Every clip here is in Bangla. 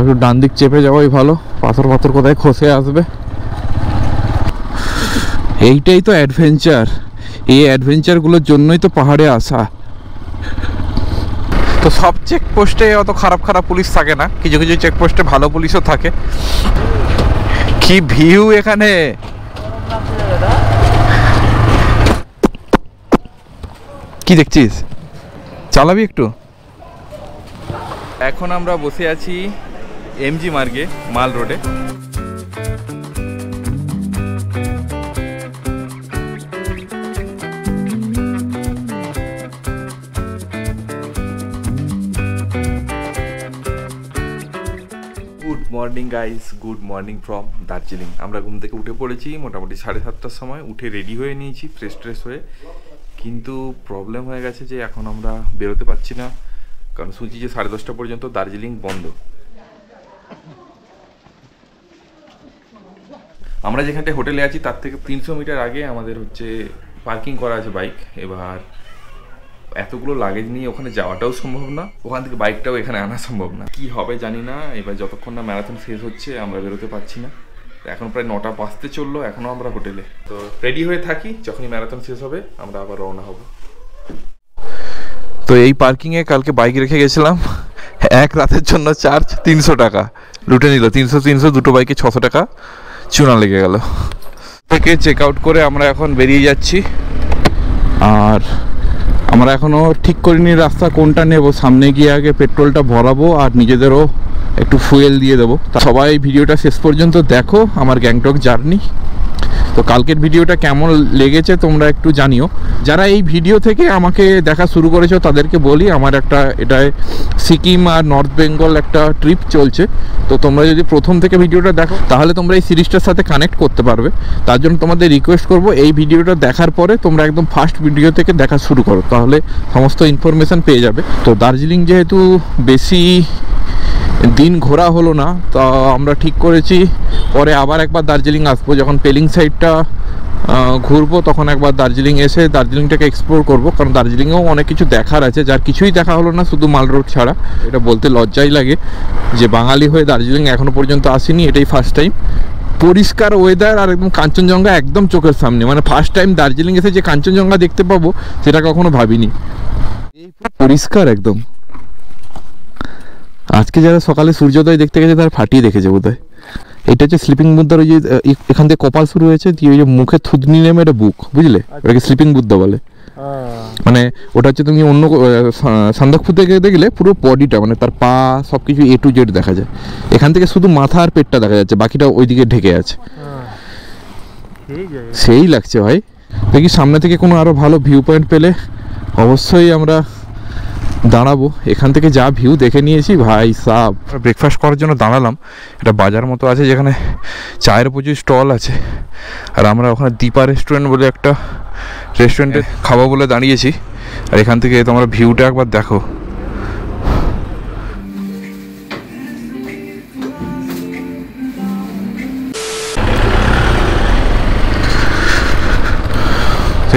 একটু ডান দিক চেপে যাওয়াই ভালো, পাথর পাথর কোথায় খসে আসবে। এইটাই তো অ্যাডভেঞ্চার, এই অ্যাডভেঞ্চারগুলোর জন্যই তো পাহাড়ে আসা। তো সব চেকপোস্টে অত খারাপ খারাপ পুলিশ থাকে না, কিছু কিছু চেকপোস্টে ভালো পুলিশও থাকে। কি ভিউ এখানে! কি দেখছিস? চালাবি একটু? এখন আমরা বসে আছি এমজি মার্গে, মাল রোডে। Good morning guys, good morning from Darjeeling. আমরা ঘুম থেকে উঠে পড়েছি মোটামুটি 7:30টার সময়। উঠে রেডি হয়ে নিয়েছি ফ্রেশ ট্রেশ হয়ে, কিন্তু প্রবলেম হয়ে গেছে যে এখন আমরা বেরোতে পারছি না, কারণ শুনছি যে 10:30 পর্যন্ত দার্জিলিং বন্ধ। আমরা যেখানটায় হোটেলে আছি তার থেকে 300 মিটার আগে আমাদের হচ্ছে পার্কিং করা আছে বাইক। এবার এতগুলো লাগেজ নিয়ে ওখানে যাওয়াটাও সম্ভব না, ওখান থেকে বাইকটাও এখানে আনা সম্ভব না। কি হবে জানি না। এবার যতক্ষণ না ম্যারাথন শেষ হচ্ছে আমরা বেরোতে পারছি না। এখন প্রায় 9টা বাজতে চললো, এখনও আমরা হোটেলে। তো রেডি হয়ে থাকি, যখনই ম্যারাথন শেষ হবে আমরা আবার রওনা হব। তো এই পার্কিংয়ে কালকে বাইক রেখে গেছিলাম, এক রাতের জন্য চার্জ 300 টাকা লুটে নিল। 300 দুটো বাইকে 600 টাকা চুনা লেগে গেল। থেকে চেক আউট করে আমরা এখন বেরিয়ে যাচ্ছি। আর আমরা এখনও ঠিক করিনি রাস্তা কোনটা নেব। সামনে গিয়ে আগে পেট্রোলটা ভরাবো আর নিজেদেরও একটু ফুয়েল দিয়ে দেবো। সবাই ভিডিওটা শেষ পর্যন্ত দেখো, আমার গ্যাংটক জার্নি। তো কালকের ভিডিওটা কেমন লেগেছে তোমরা একটু জানিও। যারা এই ভিডিও থেকে আমাকে দেখা শুরু করেছো তাদেরকে বলি, আমার একটা এটায় সিকিম আর নর্থ বেঙ্গল একটা ট্রিপ চলছে। তো তোমরা যদি প্রথম থেকে ভিডিওটা দেখো তাহলে তোমরা এই সিরিজটার সাথে কানেক্ট করতে পারবে। তার জন্য তোমাদের রিকোয়েস্ট করব, এই ভিডিওটা দেখার পরে তোমরা একদম ফার্স্ট ভিডিও থেকে দেখা শুরু করো, তাহলে সমস্ত ইনফরমেশান পেয়ে যাবে। তো দার্জিলিং যেহেতু বেশি দিন ঘোরা হলো না, তা আমরা ঠিক করেছি পরে আবার একবার দার্জিলিং আসবো। যখন পেলিং সাইডটা ঘুরবো তখন একবার দার্জিলিং এসে দার্জিলিংটাকে এক্সপ্লোর করব, কারণ দার্জিলিংয়েও অনেক কিছু দেখার আছে, যার কিছুই দেখা হলো না শুধু মাল রোড ছাড়া। এটা বলতে লজ্জাই লাগে যে বাঙালি হয়ে দার্জিলিং এখনও পর্যন্ত আসিনি, এটাই ফার্স্ট টাইম। পরিষ্কার ওয়েদার আর একদম কাঞ্চনজঙ্ঘা একদম চোখের সামনে, মানে ফার্স্ট টাইম দার্জিলিং এসে যে কাঞ্চনজঙ্ঘা দেখতে পাবো সেটা কখনো ভাবিনি। এই পরিষ্কার একদম। আজকে যারা সকালে সূর্যোদয় দেখতে গেছে তারা ফাটিয়ে দেখেছে বোধহয়। এটা হচ্ছে স্লিপিং বুদ্ধার, ওই যে এখান থেকে কপাল শুরু হয়েছে দিয়ে ওই যে মুখে থুতনি নেমে একটা বুক, বুঝলে, ওটাকে স্লিপিং বুদ্ধা বলে। মানে ওটা হচ্ছে তুমি অন্য সান্দাকফু থেকে দেখলে পুরো বডিটা, মানে তার পা সব কিছু A to Z দেখা যায়। এখান থেকে শুধু মাথা আর পেটটা দেখা যাচ্ছে, বাকিটা ওইদিকে ঢেকে আছে। সেই লাগছে ভাই। দেখি সামনে থেকে কোনো আরো ভালো ভিউ পয়েন্ট পেলে অবশ্যই আমরা দাঁড়াবো। এখান থেকে যা ভিউ দেখে নিয়েছি ভাই সাব। ব্রেকফাস্ট করার জন্য দাঁড়ালাম, এটা বাজার মতো আছে যেখানে চায়ের প্রচুর স্টল আছে। আর আমরা ওখানে দীপা রেস্টুরেন্ট বলে একটা রেস্টুরেন্টে খাবো বলে দাঁড়িয়েছি। আর এখান থেকে তোমরা ভিউটা একবার দেখো।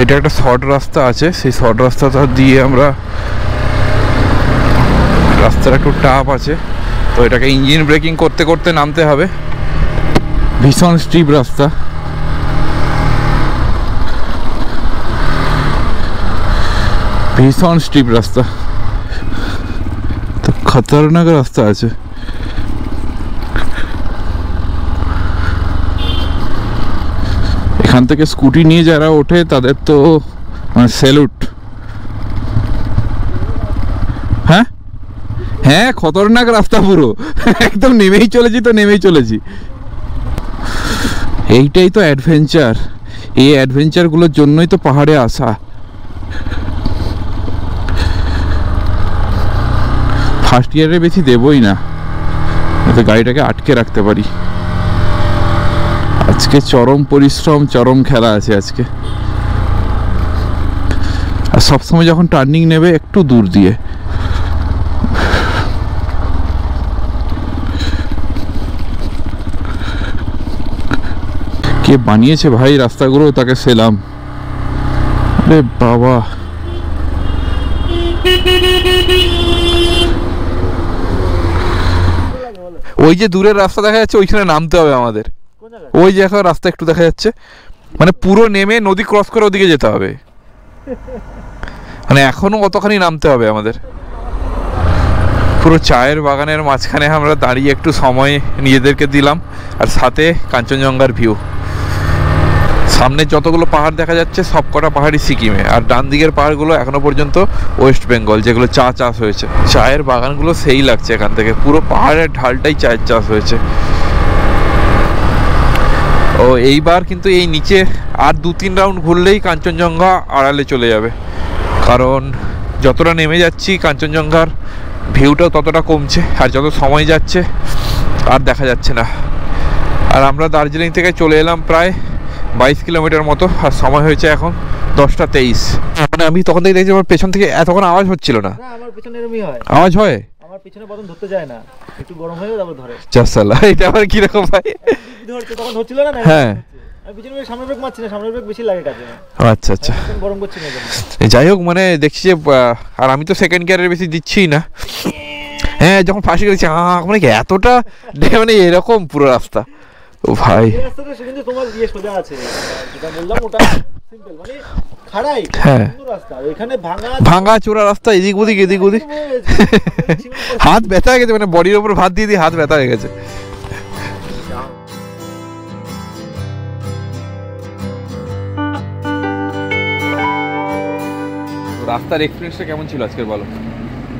এটা একটা শর্ট রাস্তা আছে, সেই শর্ট রাস্তাটা দিয়ে আমরা, রাস্তাটা একটু টাফ আছে তো এটাকে ইঞ্জিন ব্রেকিং করতে করতে নামতে হবে। ভীষণ স্টিপ রাস্তা, ভীষণ স্টিপ রাস্তা, তো খতরনাক রাস্তা আছে। এখান থেকে স্কুটি নিয়ে যারা ওঠে তাদের তো মানে স্যালুট। হ্যাঁ হ্যাঁ, খতরনাক রাস্তা পুরো, একদম নেমেই চলেছি। এইটাই তো অ্যাডভেঞ্চার, এই অ্যাডভেঞ্চারগুলোর জন্যই তো পাহাড়ে আসা। ফার্স্ট গিয়ারে বেশি দেবই না, যাতে গাড়িটাকে আটকে রাখতে পারি। আজকে চরম পরিশ্রম, চরম খেলা আছে আজকে। আর সবসময় যখন টার্নিং নেবে একটু দূর দিয়ে। কে বানিয়েছে ভাই রাস্তাগুলো, তাকে সেলাম। আরে বাবা, ওই যে দূরের রাস্তা দেখা যাচ্ছে ওইখানে নামতে হবে আমাদের। ওই যে এখন রাস্তা একটু দেখা যাচ্ছে, মানে পুরো নেমে নদী ক্রস করে ওদিকে যেতে হবে, মানে এখনো কতখানি নামতে হবে আমাদের। পুরো চায়ের বাগানের মাঝখানে আমরা দাঁড়িয়ে একটু সময় নিজেদেরকে দিলাম, আর সাথে কাঞ্চনজঙ্ঘার ভিউ। সামনে যতগুলো পাহাড় দেখা যাচ্ছে সব কটা পাহাড়ই সিকিমে, আর ডান দিকের পাহাড়গুলো এখনো পর্যন্ত ওয়েস্ট বেঙ্গল, যেগুলো চা চাষ হয়েছে। চায়ের বাগানগুলো সেই লাগছে এখান থেকে, পুরো পাহাড়ের ঢালটাই চায়ের চাষ হয়েছে। ও এইবার কিন্তু এই নিচে আর 2-3 রাউন্ড ঘুরলেই কাঞ্চনজঙ্ঘা আড়ালে চলে যাবে, কারণ যতটা নেমে যাচ্ছি কাঞ্চনজঙ্ঘার ভিউটাও ততটা কমছে, আর যত সময় যাচ্ছে আর দেখা যাচ্ছে না। আর আমরা দার্জিলিং থেকে চলে এলাম প্রায় 22 কিলোমিটার মতো, আর সময় হয়েছে এখন 10:23। মানে আমি তখন থেকে দেখছি আমার পেছন থেকে এতক্ষণ আওয়াজ হচ্ছিল না। আমার পেছনে এরকমই হয়, আওয়াজ হয়, আমার পিছনে বদন ধরতে যায় না, একটু গরম হয়ে তারপর ধরে। চাসালা এটা আবার কি রকম ভাই? ধরতে তখন হচ্ছিল না। হ্যাঁ, আমি পিছনে সামনে ব্রেক মারছি না, সামনে ব্রেক বেশি লাগে কাজে। আচ্ছা আচ্ছা, গরম করছি না। যাই হোক, মানে দেখছি যে, আর আমি তো সেকেন্ড গিয়ারের বেশি দিচ্ছিই না। হ্যাঁ, যখন ফাঁসি করেছি মানে এতটা মানে এরকম পুরো রাস্তা। ও ভাই, এই রাস্তাটা কিন্তু তোমার দিয়ে সোজা আছে, যেটা বললাম ওটা সিম্পল, মানে খাড়াই। হ্যাঁ, সুন্দর রাস্তা, এখানে ভাঙা চোরা রাস্তা, এদিক ওদিক এদিক ওদিক। হাত ব্যথা হয়ে গেছে, মানে বডির ওপর ভাত দিয়ে দিয়ে হাত ব্যথা হয়ে গেছে। রাস্তার এক্সপিরিয়েন্সটা কেমন ছিল আজকের, বলো?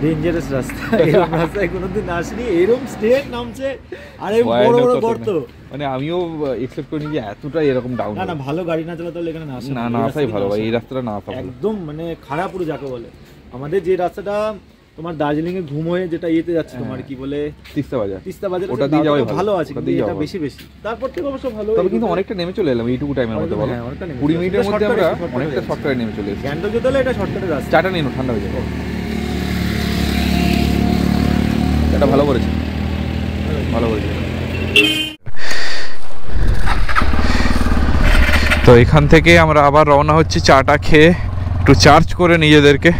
ডেঞ্জারাস রাস্তা, এরকম রাস্তায় কোনোদিন আসিনি, এরকম স্ট্রেট নামছে আর এই বড় বড় গর্ত। মানে আমিও এক্সপেক্ট করিনি যে এতটা এরকম ডাউন। না ভালো গাড়ি না চালাতে হলে এখানে না আসা, না আসাই ভালো ভাই, এই রাস্তাটা না আসা একদম মানে খারাপ পুরো যাকে বলে। আমাদের যে রাস্তাটা তোমার দার্জিলিং এ ঘুম হয়ে যেটা ইয়েতে যাচ্ছে, তোমার কি বলে তিস্তা বাজার, ওটা দিয়ে যাওয়াই ভালো আছে, কিন্তু এটা বেশি তারপর থেকে অবশ্য ভালো। তবে কিন্তু অনেকটা নেমে চলে এলাম এইটুকু টাইমের মধ্যে, বলো 20 মিনিটের মধ্যে আমরা অনেকটা শর্টকাটে নেমে চলে এসেছি। গ্যাংটক যেতে হলে এটা শর্টকাটের রাস্তা। চাটা নিন, ঠান্ডা হয়ে যাবে। এটা ভালো করেছে, ভালো করেছে। তো এখান থেকে আমরা আবার রওনা হচ্ছি, চাটা খেয়ে একটু চার্জ করে নিজেদেরকে।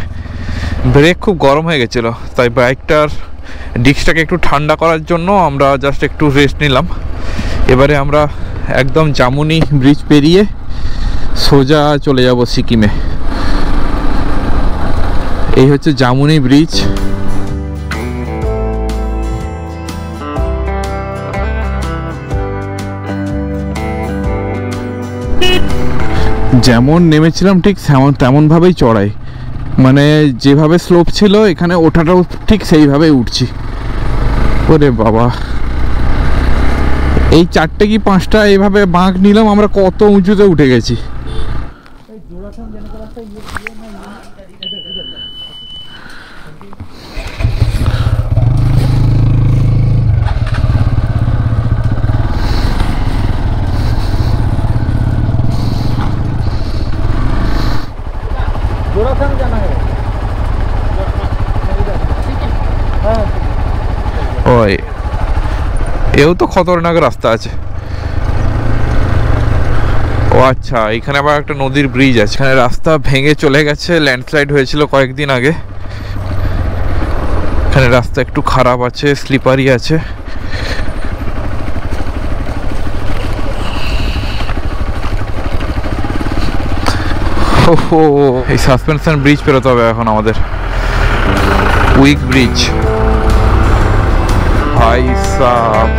ব্রেক খুব গরম হয়ে গেছিলো, তাই বাইকটার ডিস্কটাকে একটু ঠান্ডা করার জন্য আমরা জাস্ট একটু রেস্ট নিলাম। এবারে আমরা একদম জামুনি ব্রিজ পেরিয়ে সোজা চলে যাব সিকিমে। এই হচ্ছে জামুনি ব্রিজ। যেমন নেমেছিলাম ঠিক তেমনভাবেই চড়াই, মানে যেভাবে স্লোপ ছিল এখানে ওঠাটাও ঠিক সেইভাবেই উঠছি। ওরে বাবা, এই 4টে কি 5টা এইভাবে বাঁক নিলাম, আমরা কত উঁচুতে উঠে গেছি। ওই এও তো খতরনাক রাস্তা আছে। ও আচ্ছা, এখানে আবার একটা নদীর ব্রিজ আছে। এখানে রাস্তা ভেঙে চলে গেছে, ল্যান্ডস্লাইড হয়েছিল কয়েকদিন আগে। এখানে রাস্তা একটু খারাপ আছে, স্লিপারি আছে। এই সাসপেনশন ব্রিজ পেরোতে হবে এখন আমাদের, উইক ব্রিজ। ভাই সাব,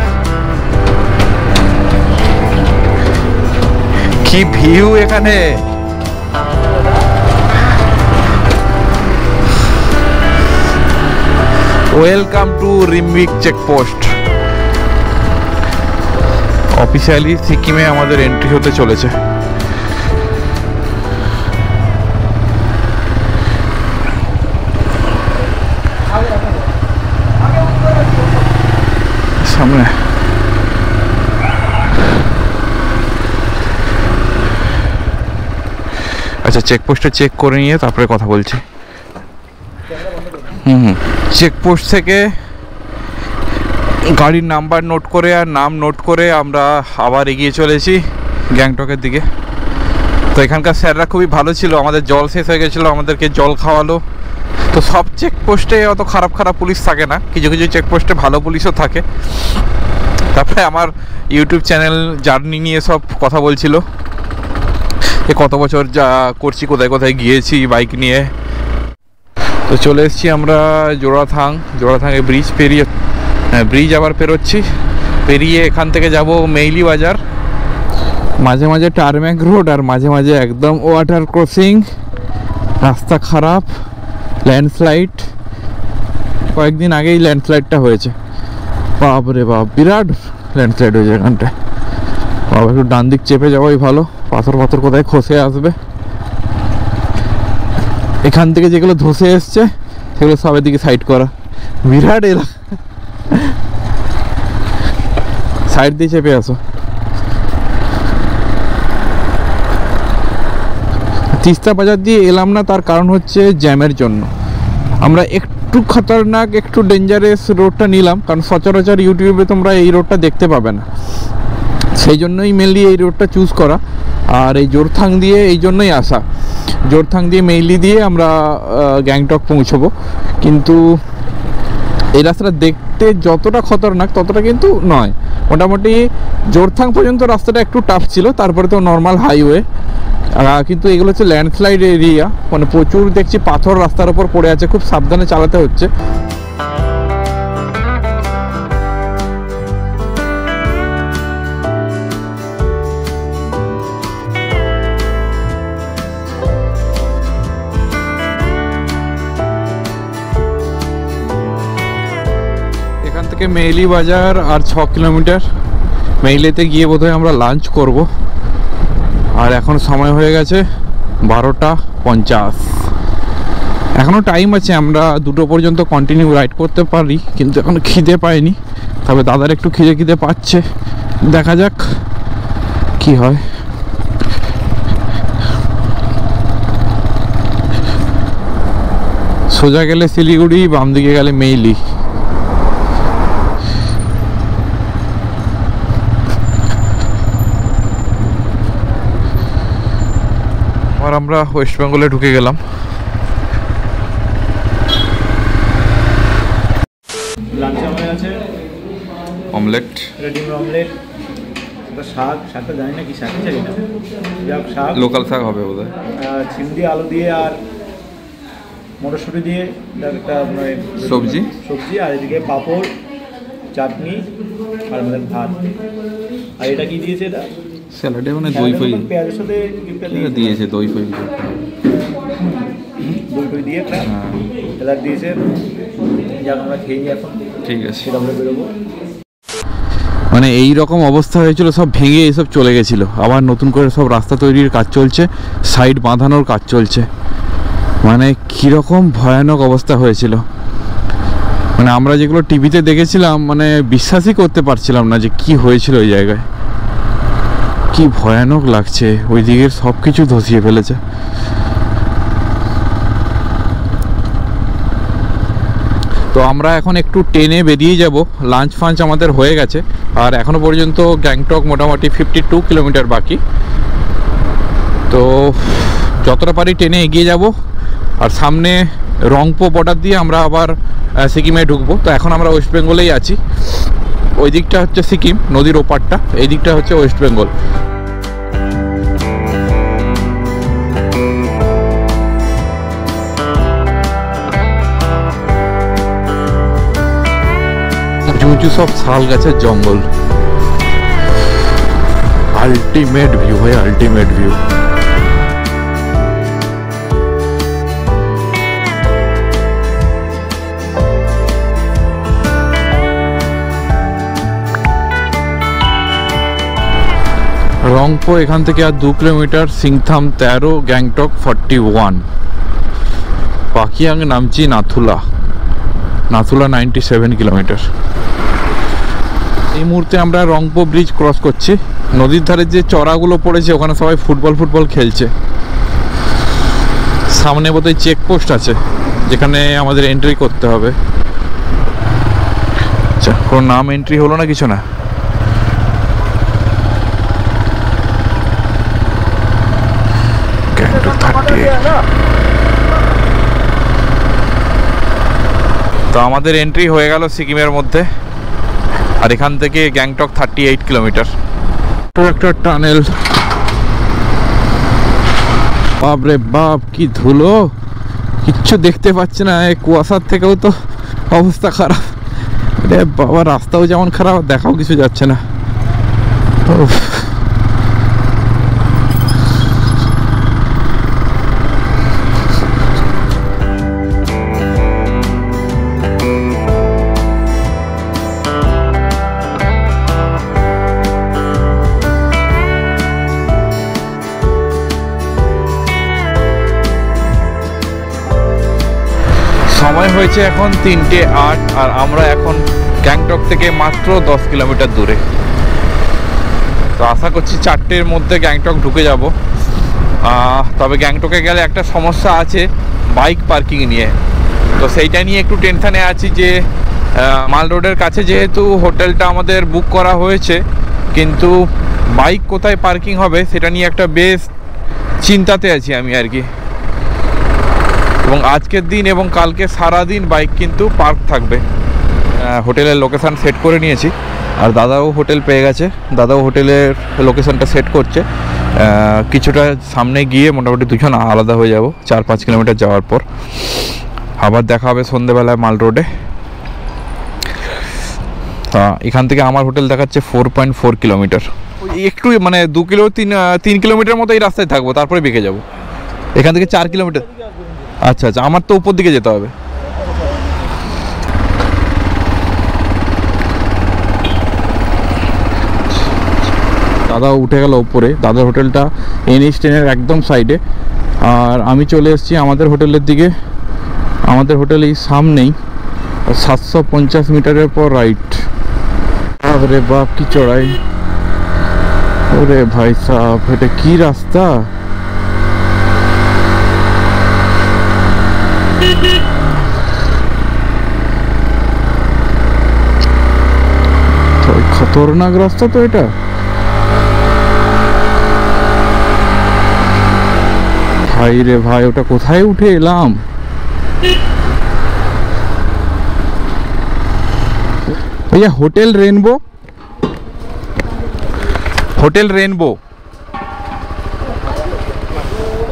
কি ভিউ এখানে! Welcome to Rimbik checkpost. Officially সিকিমে আমাদের এন্ট্রি হতে চলেছে। সামনে আচ্ছা, চেকপোস্টে চেক করে নিয়ে তারপরে কথা বলছি। চেকপোস্ট থেকে গাড়ির নাম্বার নোট করে আর নাম নোট করে আমরা আবার এগিয়ে চলেছি গ্যাংটকের দিকে। তো এখানকার স্যাররা খুবই ভালো ছিল, আমাদের জল শেষ হয়ে গেছিলো, আমাদেরকে জল খাওয়ালো। তো সব চেকপোস্টে অত খারাপ খারাপ পুলিশ থাকে না, কিছু কিছু চেকপোস্টে ভালো পুলিশও থাকে। তারপরে আমার ইউটিউব চ্যানেল জার্নি নিয়ে সব কথা বলছিল, এ কত বছর যা করছি, কোথায় কোথায় গিয়েছি বাইক নিয়ে। তো চলে এসেছি আমরা জোড়াথাঙে ব্রিজ পেরিয়ে, ব্রিজ আবার পেরোচ্ছি, পেরিয়ে এখান থেকে যাব মেইলি বাজার। মাঝে মাঝে টারম্যাক রোড আর মাঝে মাঝে একদম ওয়াটার ক্রসিং, রাস্তা খারাপ, ল্যান্ডস্লাইড। কয়েকদিন আগেই ল্যান্ডস্লাইডটা হয়েছে, বাপরে বাপ বিরাট ল্যান্ডস্লাইড হয়েছে এখানটায়। বাবা একটু ডান দিক চেপে যাওয়াই ভালো, পাথর পাথর কোথায় খসে আসবে। এখান থেকে যেগুলো ধসে এসছে সেগুলো সব এদিকে সাইড করা, বিরাট এলাকা। সাইড দিয়ে চেপে আসো। তিস্তা বাজার দিয়ে এলাম না, তার কারণ হচ্ছে জ্যামের জন্য। আমরা একটু খতরনাক, একটু ডেঞ্জারাস রোডটা নিলাম, কারণ সচরাচর ইউটিউবে তোমরা এই রোডটা দেখতে পাবে না, সেই জন্যই মেনলি এই রোডটা চুজ করা। আর এই জোরথাং দিয়ে এই জন্যই আসা, জোরথাং দিয়ে মেইলি দিয়ে আমরা গ্যাংটক পৌঁছবো। কিন্তু এই রাস্তাটা দেখতে যতটা খতরনাক ততটা কিন্তু নয়। মোটামুটি জোরথাং পর্যন্ত রাস্তাটা একটু টাফ ছিল, তারপরে তো নর্মাল হাইওয়ে। কিন্তু এগুলো হচ্ছে ল্যান্ডস্লাইড এরিয়া, মানে প্রচুর দেখছি পাথর রাস্তার ওপর পড়ে আছে, খুব সাবধানে চালাতে হচ্ছে। এখান থেকে মেইলি বাজার আর 6 কিলোমিটার। মেইলিতে গিয়ে বোধহয় আমরা লাঞ্চ করব। আর এখন সময় হয়ে গেছে 12:50। এখনও টাইম আছে, আমরা 2টো পর্যন্ত কন্টিনিউ রাইড করতে পারি, কিন্তু এখনো খিদে পাইনি। তবে দাদার একটু খিদে পাচ্ছে, দেখা যাক কি হয়। সোজা গেলে শিলিগুড়ি, বাম দিকে গেলে মেইলি। আমরা ওয়েস্ট বেঙ্গলে ঢুকে গেলাম। লাঞ্চে আমাদের আছে অমলেট, ডিম অমলেট, শাকটা জানি না কি শাক চাই না, শাক লোকাল শাক হবে বোধহয়, চিংড়ি আলু দিয়ে আর মটরশুঁটি দিয়ে একটা সবজি, আর এদিকে পাঁপড়, চাটনি আর আমাদের ভাত। আর এটা কি দিয়েছে? এটা স্যালাডে মানে দই ফই পেঁয়াজের সাথে দিয়েছে, দই ফই দিয়ে একটা স্যালাড দিয়েছে। যাক আমরা খেয়ে নিই এখন, ঠিক আছে। সেটা আমরা বেরোবো। মানে এই রকম অবস্থা হয়েছিল, সব ভেঙে এসব চলে গেছিলো। আবার নতুন করে সব রাস্তা তৈরির কাজ চলছে, সাইড বাঁধানোর কাজ চলছে। মানে কীরকম ভয়ানক অবস্থা হয়েছিল, মানে আমরা যেগুলো টিভিতে দেখেছিলাম, মানে বিশ্বাসই করতে পারছিলাম না যে কি হয়েছিল ওই জায়গায়। কি ভয়ানক লাগছে, ওই দিকের সব কিছু ধসিয়ে ফেলেছে। তো আমরা এখন একটু ট্রেনে বেরিয়ে যাব, লাঞ্চ ফাঞ্চ আমাদের হয়ে গেছে। আর এখনও পর্যন্ত গ্যাংটক মোটামুটি 52 কিলোমিটার বাকি। তো যতটা পারি ট্রেনে এগিয়ে যাব। আর সামনে রংপো বর্ডার দিয়ে আমরা আবার সিকিমে ঢুকবো। তো এখন আমরা ওয়েস্ট বেঙ্গলেই আছি, ওই দিকটা হচ্ছে সিকিম, নদীর ওপারটা, এই দিকটা হচ্ছে ওয়েস্ট বেঙ্গল। উঁচু সব শাল গাছের জঙ্গল, আল্টিমেট ভিউ হয়, আল্টিমেট ভিউ। রংপো এখান থেকে আর 2 কিলোমিটার, সিংথাম 13, গ্যাংটক 41, পাকিয়াং নামচি নাথুলা 97 কিলোমিটার। এই মুহূর্তে আমরা রংপো ব্রিজ ক্রস করছি। নদীর ধারে যে চড়াগুলো পড়েছে ওখানে সবাই ফুটবল খেলছে। সামনে বোধহয় চেকপোস্ট আছে যেখানে আমাদের এন্ট্রি করতে হবে। আচ্ছা, কোনো নাম এন্ট্রি হলো না, কিছু না। তো আমাদের এন্ট্রি হয়ে গেল সিকিমের মধ্যে, আর এখান থেকে গ্যাংটক 38 কিলোমিটার। তো একটা টানেল, বাপরে বাপ কি ধুলো, কিচ্ছু দেখতে পাচ্ছি না। এই কুয়াশার থেকেও তো অবস্থা খারাপ রে বাবা, রাস্তাও যেমন খারাপ, দেখাও কিছু যাচ্ছে না। সময় হয়েছে এখন 3:08, আর আমরা এখন গ্যাংটক থেকে মাত্র 10 কিলোমিটার দূরে। তো আশা করছি 4টের মধ্যে গ্যাংটক ঢুকে যাব। তবে গ্যাংটকে গেলে একটা সমস্যা আছে বাইক পার্কিং নিয়ে, তো সেইটা নিয়ে একটু টেনশানে আছি যে মাল রোডের কাছে যেহেতু হোটেলটা আমাদের বুক করা হয়েছে, কিন্তু বাইক কোথায় পার্কিং হবে সেটা নিয়ে একটা বেশ চিন্তাতে আছি আমি আর কি। এবং আজকের দিন এবং কালকে সারা দিন বাইক কিন্তু পার্ক থাকবে। হোটেলের লোকেশান সেট করে নিয়েছি, আর দাদাও হোটেল পেয়ে গেছে, দাদাও হোটেলের লোকেশানটা সেট করছে। কিছুটা সামনে গিয়ে মোটামুটি দুজন আলাদা হয়ে যাব, 4-5 কিলোমিটার যাওয়ার পর। আবার দেখা হবে সন্ধ্যেবেলায় মাল রোডে। এখান থেকে আমার হোটেল দেখাচ্ছে 4.4 কিলোমিটার, একটু মানে 3 কিলোমিটার মতো এই রাস্তায় থাকবো, তারপরে বেঁকে যাব। এখান থেকে 4 কিলোমিটার। আচ্ছা আচ্ছা, আমার তো উপর দিকে যেতে হবে। দাদা উঠে গেল উপরে, দাদার হোটেলটা NH10-এর একদম সাইডে, আর আমি চলে এসেছি আমাদের হোটেলের দিকে। আমাদের হোটেল এই সামনেই, 750 মিটারের পর রাইট। আরে বাপ কি চড়াই, ওরে ভাই সাহেব, এটা কি রাস্তা! খতরনাক রাস্তা তো এটা। ভাই রে ভাই, ওটা কোথায় উঠে এলাম! भैया होटल रेनबो, होटल रेनबो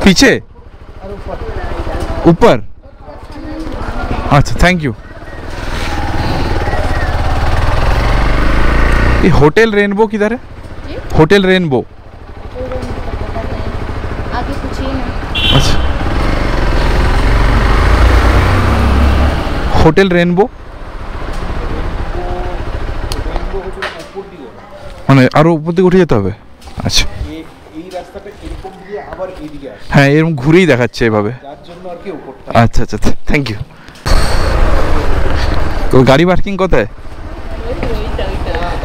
पीछे ऊपर। अच्छा थैंक यू। ये होटल रेनबो किधर है? होटल रेनबो आगे पूछिए ना। अच्छा होटल रेनबो মানে আরো উপর দিকে উঠে যেতে হবে। আচ্ছা এই রাস্তাটা এরকম দিয়ে আবার এইদিকে আসে। হ্যাঁ এরকম ঘুরেই দেখাচ্ছে এভাবে, যার জন্য আর কি উপরটা। আচ্ছা আচ্ছা থ্যাংক ইউ। তো গাড়ি পার্কিং কোথায়?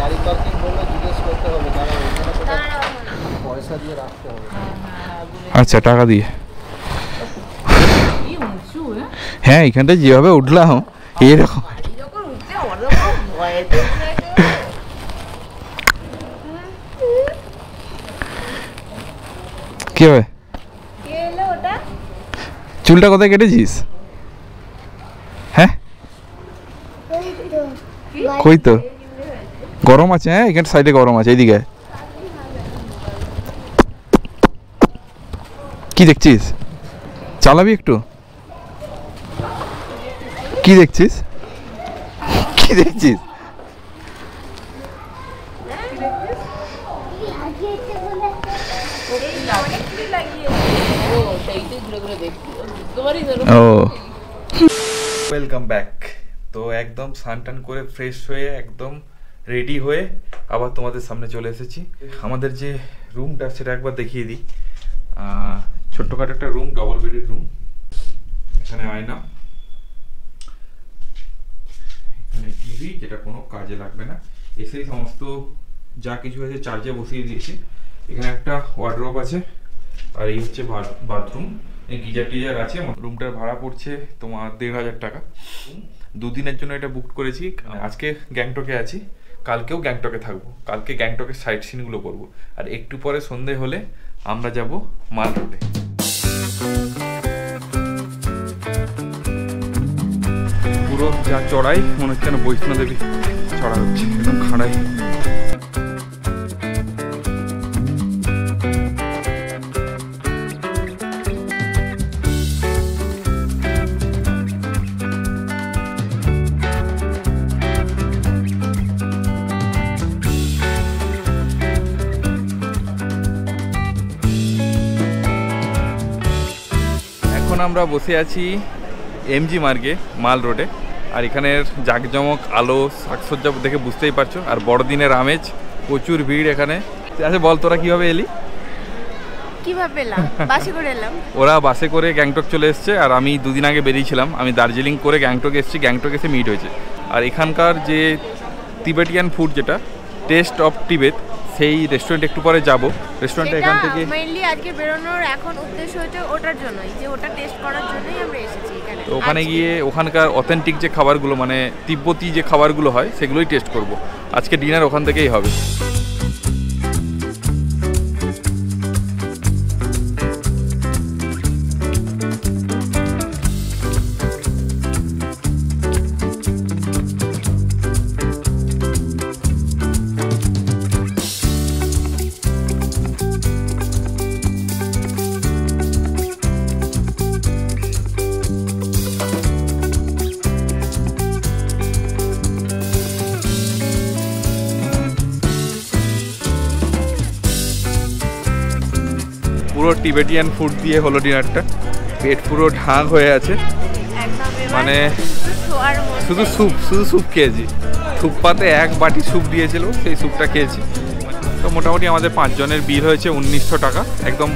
গাড়ি পার্কিং বললে জিজ্ঞেস করতে হবে, কারণ ওখানে পয়সা দিয়ে রাখতে হবে। আচ্ছা টাকা দিয়ে। হ্যাঁ এখানটা যেভাবে উঠলাম এরকম। কি হবে? চুলটা কোথায় কেটেছিস? হ্যাঁ কই তো গরম আছে। হ্যাঁ এখানে সাইডে গরম আছে, এইদিকে কি দেখছিস? চালাবি একটু? কি দেখছিস? কি দেখছিস? Welcome back. তো একদম স্নান করে ফ্রেশ হয়ে একদম রেডি হয়ে আবার তোমাদের সামনে চলে এসেছি। আমাদের যে রুমটা সেটা একবার দেখিয়ে দিই। ছোট্টখাটো একটা রুম, ডবল বেডের রুম। এখানে আয়না, এখানে টিভি যেটা কোনো কাজে লাগবে না, এসেই সমস্ত যা কিছু আছে চার্জে বসিয়ে দিয়েছি। এখানে একটা ওয়ার্ডরোব আছে, আর এই হচ্ছে বাথরুম। গিজার টিজার আছে। রুমটার ভাড়া পড়ছে তোমার 1500 টাকা। দুদিনের জন্য এটা বুক করেছি। আজকে গ্যাংটকে আছি, কালকেও গ্যাংটকে থাকবো। কালকে গ্যাংটকের সাইট সিনগুলো করবো, আর একটু পরে সন্ধে হলে আমরা যাব মাল রোডে। পুরো যা চড়াই মনে হচ্ছে না বৈষ্ণব দেবী চড়া হচ্ছে, একদম খাড়াই। এখন আমরা বসে আছি এমজি মার্গে, মাল রোডে। আর এখানের জাঁকজমক আলো সাজসজ্জা দেখে বুঝতেই পারছো, আর বড়দিনের আমেজ, প্রচুর ভিড় এখানে। আচ্ছা বল, তোরা কিভাবে এলি? কিভাবে এলাম? বাসে করে এলাম। ওরা বাসে করে গ্যাংটক চলে এসছে, আর আমি দুদিন আগে বেরিয়েছিলাম। আমি দার্জিলিং করে গ্যাংটক এসেছি, গ্যাংটক এসে মিট হয়েছে। আর এখানকার যে তিবেটিয়ান ফুড, যেটা টেস্ট অফ টিবেট, সেই রেস্টুরেন্ট একটু পরে যাব। রেস্টুরেন্টটা এখান থেকে মেইনলি আজকে বেরোনোর এখন উদ্দেশ্য হচ্ছে ওটার জন্যই, যে ওটা টেস্ট করার জন্যই আমরা এসেছি এখানে। তো ওখানে গিয়ে ওখানকার অথেন্টিক যে খাবারগুলো, মানে তিব্বতি যে খাবারগুলো হয়, সেগুলোই টেস্ট করব। আজকে ডিনার ওখান থেকেই হবে। পুরো টিবেটিয়ান ফুড দিয়ে হলো ডিনারটা। পেট পুরো ঢাক হয়ে আছে, মানে শুধু স্যুপ খেয়েছি। স্যুপ পাতে এক বাটি স্যুপ দিয়েছিল, সেই স্যুপটা খেয়েছি। তো মোটামুটি আমাদের 5 জনের বিল হয়েছে 1900 টাকা, একদম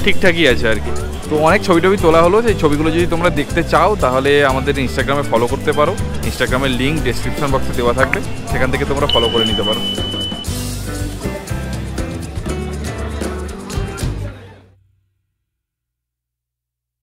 ঠিকঠাকই আছে আর কি। তো অনেক ছবি টবি তোলা হলো, সেই ছবিগুলো যদি তোমরা দেখতে চাও তাহলে আমাদের ইনস্টাগ্রামে ফলো করতে পারো। ইনস্টাগ্রামের লিঙ্ক ডেসক্রিপশন বক্সে দেওয়া থাকবে, সেখান থেকে তোমরা ফলো করে নিতে পারো।